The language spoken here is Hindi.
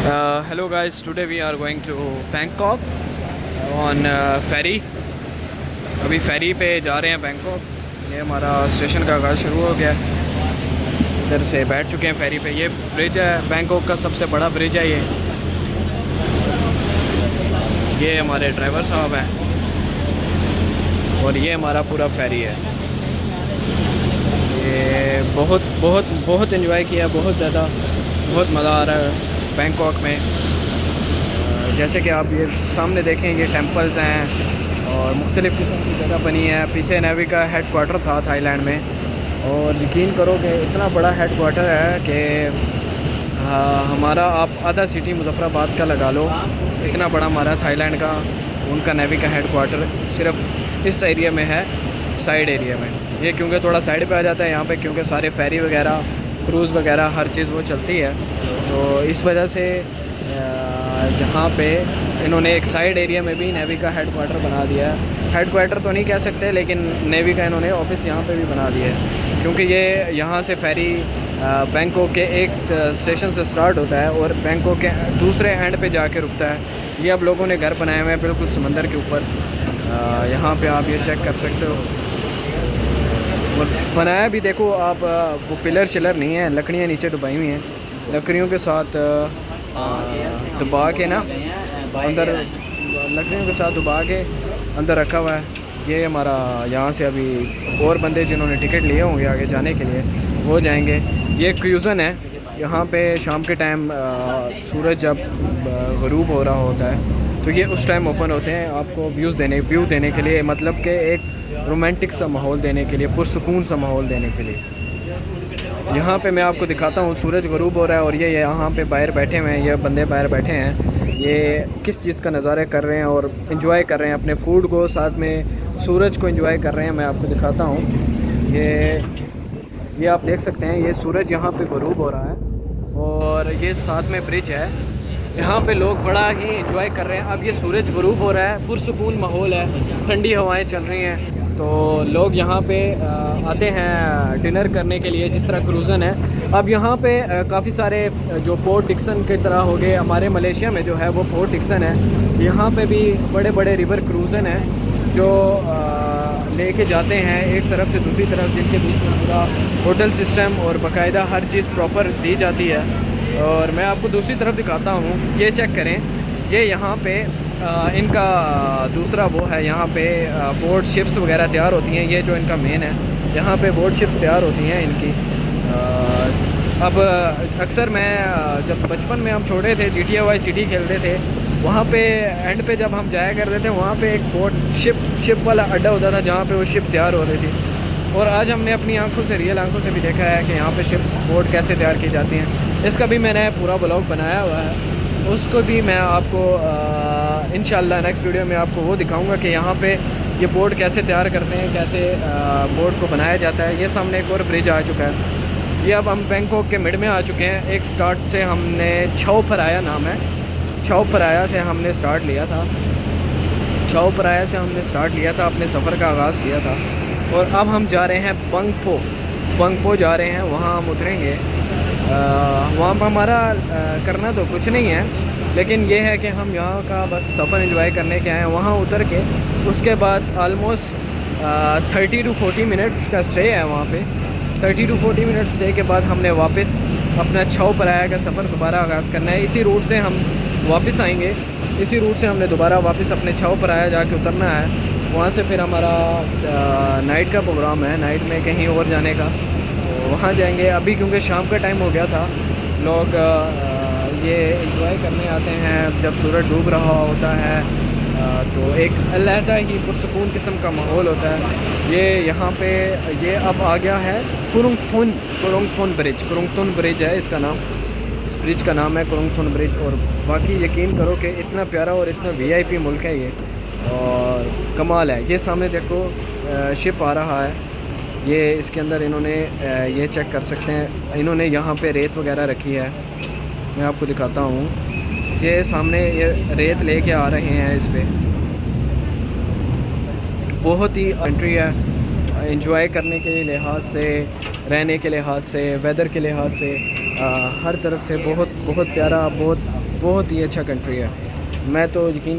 Hello guys, today we are going to Bangkok on ferry। अभी फेरी पे जा रहे हैं बैंकॉक। ये हमारा स्टेशन का आगाज़ शुरू हो गया है। इधर से बैठ चुके हैं फेरी पे। ये ब्रिज है, बैंकॉक का सबसे बड़ा ब्रिज है ये हमारे ड्राइवर साहब हैं और ये हमारा पूरा फेरी है। ये बहुत बहुत बहुत एंजॉय किया, बहुत ज़्यादा, बहुत मज़ा आ रहा है बैंकॉक में। जैसे कि आप ये सामने देखें, ये टेंपल्स हैं और मुख्तलिफ़ किस्म की जगह बनी है। पीछे नेवी का हेड क्वार्टर था थाईलैंड में, और यकीन करो कि इतना बड़ा हेड क्वार्टर है कि हमारा आप आधा सिटी मुजफ्फराबाद का लगा लो, इतना बड़ा हमारा थाईलैंड का उनका नेवी का हेड क्वार्टर सिर्फ इस एरिया में है, साइड एरिया में। ये क्योंकि थोड़ा साइड पे आ जाता है यहाँ पे, क्योंकि सारे फेरी वगैरह, क्रूज़ वगैरह हर चीज़ वो चलती है। तो इस वजह से यहाँ पे इन्होंने एक साइड एरिया में भी नेवी का हेड क्वार्टर बना दिया है। हेड क्वार्टर तो नहीं कह सकते, लेकिन नेवी का इन्होंने ऑफिस यहाँ पे भी बना दिया है, क्योंकि ये यहाँ से फेरी बैंकॉक के एक स्टेशन से स्टार्ट होता है और बैंकॉक के दूसरे एंड पे जाके रुकता है। ये अब लोगों ने घर बनाए हुए हैं बिल्कुल समंदर के ऊपर। यहाँ पे आप ये चेक कर सकते हो, और बनाया भी देखो आप, वो पिलर शिलर नहीं है, लकड़ियाँ नीचे डुबाई हुई हैं। लकड़ियों के साथ दबा के ना अंदर, लकड़ियों के साथ दबा के अंदर रखा हुआ है। ये हमारा यहाँ से अभी और बंदे जिन्होंने टिकट लिए होंगे आगे जाने के लिए वो जाएंगे। ये क्रूज़न है, यहाँ पे शाम के टाइम सूरज जब ग़रूब हो रहा होता है तो ये उस टाइम ओपन होते हैं आपको व्यू देने के लिए, मतलब कि एक रोमांटिक सा माहौल देने के लिए, पुरसुकून सा माहौल देने के लिए। यहाँ पे मैं आपको दिखाता हूँ, सूरज ग़रूब हो रहा है और ये यहाँ पे बाहर बैठे हुए हैं, ये बंदे बाहर बैठे हैं। ये किस चीज़ का नज़ारा कर रहे हैं और इन्जॉय कर रहे हैं अपने फूड को, साथ में सूरज को एंजॉय कर रहे हैं। मैं आपको दिखाता हूँ, ये आप देख सकते हैं, ये सूरज यहाँ पे ग़रूब हो रहा है और ये साथ में ब्रिज है। यहाँ पे लोग बड़ा ही एंजॉय कर रहे हैं। अब ये सूरज ग़रूब हो रहा है, पुरसुकून माहौल है, ठंडी हवाएं चल रही हैं, तो लोग यहाँ पे आते हैं डिनर करने के लिए, जिस तरह क्रूज़न है। अब यहाँ पे काफ़ी सारे जो पोर्ट डिक्सन की तरह हो गए, हमारे मलेशिया में जो है वो पोर्ट डिक्सन है, यहाँ पे भी बड़े बड़े रिवर क्रूज़न हैं जो लेके जाते हैं एक तरफ से दूसरी तरफ, जिनके बीच में पूरा होटल सिस्टम और बाकायदा हर चीज़ प्रॉपर दी जाती है। और मैं आपको दूसरी तरफ दिखाता हूँ, ये चेक करें, ये यहाँ पे इनका दूसरा वो है, यहाँ पे बोट शिप्स वगैरह तैयार होती हैं। ये जो इनका मेन है, यहाँ पे बोट शिप्स तैयार होती हैं इनकी। अब अक्सर मैं जब बचपन में हम छोटे थे, GTA वाई सिटी खेलते थे, वहाँ पे एंड पे जब हम जाया करते थे, वहाँ पे एक बोट शिप वाला अड्डा होता था जहाँ पे वो शिप तैयार हो रही थी। और आज हमने अपनी आंखों से, रियल आंखों से भी देखा है कि यहाँ पे शिप बोट कैसे तैयार की जाती हैं। इसका भी मैंने पूरा ब्लॉग बनाया हुआ है, उसको भी मैं आपको इंशाल्लाह नेक्स्ट वीडियो में आपको वो दिखाऊंगा कि यहाँ पे ये बोट कैसे तैयार करते हैं, कैसे बोट को बनाया जाता है। ये सामने एक और ब्रिज आ चुका है। ये अब हम बैंकॉक के मिड में आ चुके हैं। एक स्टार्ट से हमने छाओ फराया नाम है, छाओ फराया से हमने स्टार्ट लिया था, छाओ फराया से हमने स्टार्ट लिया था, अपने सफ़र का आगाज़ किया था। और अब हम जा रहे हैं बंगपो जा रहे हैं, वहाँ हम उतरेंगे। वहाँ पर हमारा करना तो कुछ नहीं है, लेकिन ये है कि हम यहाँ का बस सफ़र एंजॉय करने के आए हैं। वहाँ उतर के उसके बाद आलमोस्ट 30 to 40 मिनट का स्टे है वहाँ पे। 30 to 40 मिनट स्टे के बाद हमने वापस अपना छाओ पराया का सफ़र दोबारा आगाज़ करना है। इसी रूट से हम वापस आएंगे, इसी रूट से हमने दोबारा वापस अपने छाओ पराया जाके उतरना है। वहाँ से फिर हमारा नाइट का प्रोग्राम है, नाइट में कहीं और जाने का, तो वहाँ जाएंगे। अभी क्योंकि शाम का टाइम हो गया था, लोग ये एंजॉय करने आते हैं जब सूरज डूब रहा होता है, तो एक अलहदा ही पुरसुकून किस्म का माहौल होता है। ये यहाँ पे ये अब आ गया है कुरुंगथुन ब्रिज है इसका नाम, इस ब्रिज का नाम है कुरुंगथुन ब्रिज। और बाकी यकीन करो कि इतना प्यारा और इतना VIP मुल्क है ये, और कमाल है। ये सामने देखो शिप आ रहा है, ये इसके अंदर इन्होंने ये चेक कर सकते हैं, इन्होंने यहाँ पे रेत वगैरह रखी है। मैं आपको दिखाता हूँ, ये सामने ये रेत लेके आ रहे हैं इस पे। बहुत ही कंट्री है, एंजॉय करने के लिहाज से, रहने के लिहाज से, वेदर के लिहाज से, हर तरफ से बहुत बहुत प्यारा, बहुत बहुत ही अच्छा कंट्री है। मैं तो यकीन